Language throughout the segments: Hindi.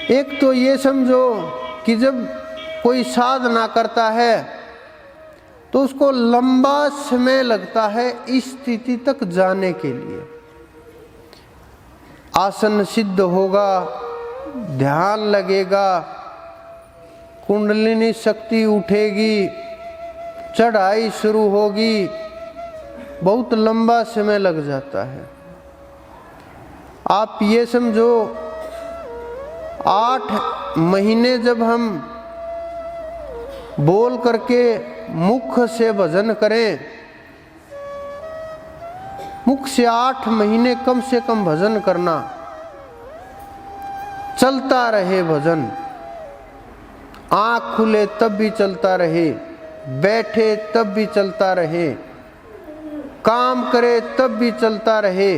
एक तो ये समझो कि जब कोई साधना करता है तो उसको लंबा समय लगता है इस स्थिति तक जाने के लिए। आसन सिद्ध होगा, ध्यान लगेगा, कुंडलिनी शक्ति उठेगी, चढ़ाई शुरू होगी, बहुत लंबा समय लग जाता है। आप ये समझो 8 महीने जब हम बोल करके मुख से भजन करें, मुख से 8 महीने कम से कम भजन करना, चलता रहे भजन, आँख खुले तब भी चलता रहे, बैठे तब भी चलता रहे, काम करे तब भी चलता रहे,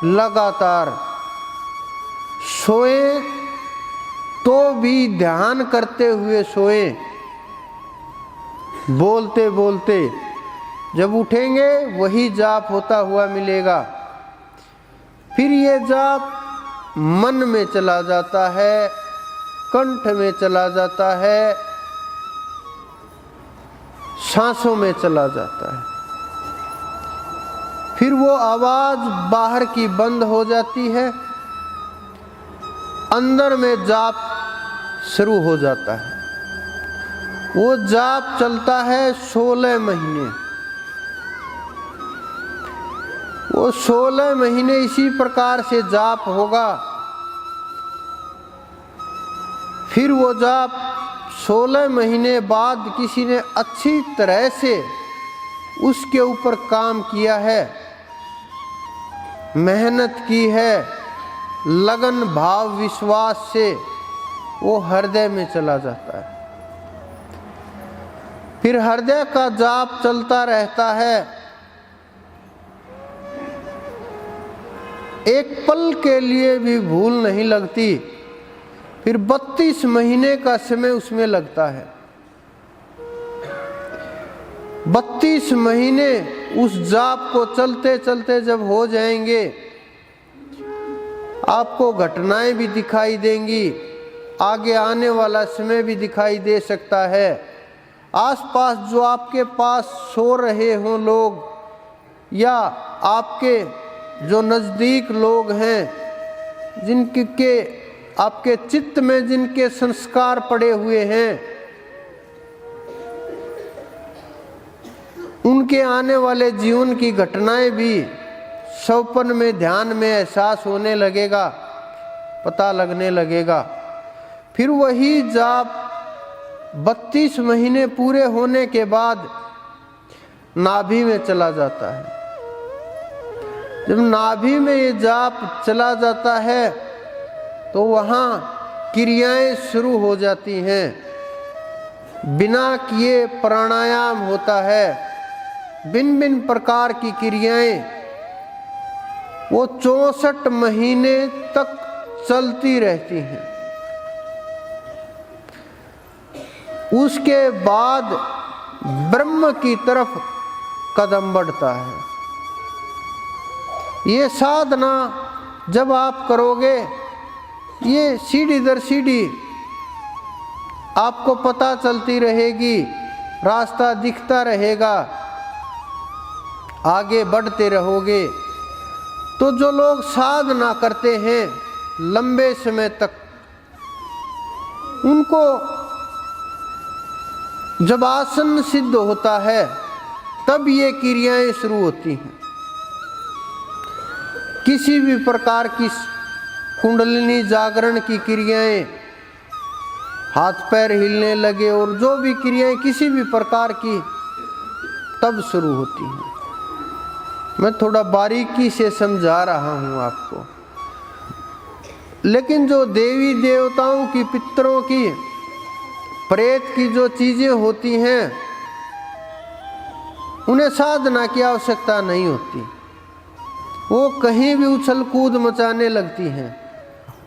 लगातार सोए तो भी ध्यान करते हुए सोए, बोलते बोलते, जब उठेंगे वही जाप होता हुआ मिलेगा। फिर ये जाप मन में चला जाता है, कंठ में चला जाता है, सांसों में चला जाता है। फिर वो आवाज बाहर की बंद हो जाती है, अंदर में जाप शुरू हो जाता है। वो जाप चलता है 16 महीने। वो 16 महीने इसी प्रकार से जाप होगा। फिर वो जाप 16 महीने बाद किसी ने अच्छी तरह से उसके ऊपर काम किया है, मेहनत की है, लगन भाव विश्वास से वो हृदय में चला जाता है। फिर हृदय का जाप चलता रहता है, एक पल के लिए भी भूल नहीं लगती। फिर 32 महीने का समय उसमें लगता है। 32 महीने उस जाप को चलते चलते जब हो जाएंगे, आपको घटनाएं भी दिखाई देंगी, आगे आने वाला समय भी दिखाई दे सकता है। आसपास जो आपके पास सो रहे हों लोग, या आपके जो नज़दीक लोग हैं, जिनके आपके चित्त में जिनके संस्कार पड़े हुए हैं, उनके आने वाले जीवन की घटनाएं भी स्वप्न में, ध्यान में एहसास होने लगेगा, पता लगने लगेगा। फिर वही जाप 32 महीने पूरे होने के बाद नाभि में चला जाता है। जब नाभि में ये जाप चला जाता है तो वहाँ क्रियाएं शुरू हो जाती हैं। बिना किए प्राणायाम होता है, भिन्न भिन्न प्रकार की क्रियाएं वो 64 महीने तक चलती रहती हैं। उसके बाद ब्रह्म की तरफ कदम बढ़ता है। ये साधना जब आप करोगे, ये सीढ़ी दर सीढ़ी आपको पता चलती रहेगी, रास्ता दिखता रहेगा, आगे बढ़ते रहोगे। तो जो लोग साधना करते हैं लंबे समय तक, उनको जब आसन सिद्ध होता है तब ये क्रियाएं शुरू होती हैं। किसी भी प्रकार की कुंडलिनी जागरण की क्रियाएं, हाथ पैर हिलने लगे और जो भी क्रियाएं किसी भी प्रकार की, तब शुरू होती हैं। मैं थोड़ा बारीकी से समझा रहा हूं आपको, लेकिन जो देवी देवताओं की, पितरों की, प्रेत की जो चीजें होती हैं, उन्हें साधना की आवश्यकता नहीं होती। वो कहीं भी उछल कूद मचाने लगती हैं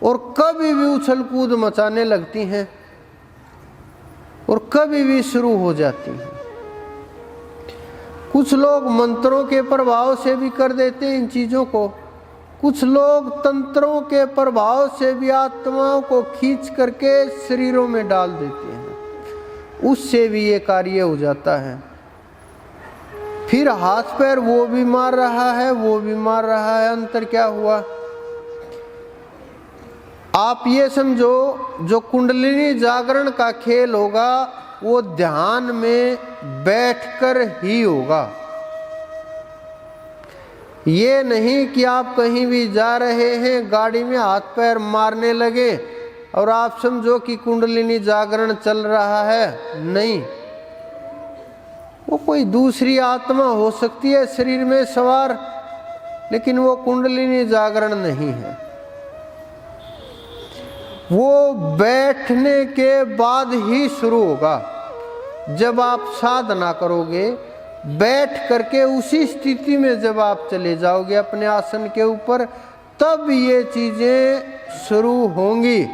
और कभी भी उछल कूद मचाने लगती हैं और कभी भी शुरू हो जाती हैं। कुछ लोग मंत्रों के प्रभाव से भी कर देते हैं इन चीज़ों को, कुछ लोग तंत्रों के प्रभाव से भी आत्माओं को खींच करके शरीरों में डाल देते हैं, उससे भी ये कार्य हो जाता है। फिर हाथ पैर वो भी मार रहा है, वो भी मार रहा है, अंतर क्या हुआ? आप ये समझो, जो कुंडलिनी जागरण का खेल होगा वो ध्यान में बैठकर ही होगा। ये नहीं कि आप कहीं भी जा रहे हैं, गाड़ी में हाथ पैर मारने लगे और आप समझो कि कुंडलिनी जागरण चल रहा है। नहीं, वो कोई दूसरी आत्मा हो सकती है शरीर में सवार, लेकिन वो कुंडलिनी जागरण नहीं है। वो बैठने के बाद ही शुरू होगा। जब आप साधना करोगे, बैठ करके उसी स्थिति में जब आप चले जाओगे अपने आसन के ऊपर, तब ये चीजें शुरू होंगी।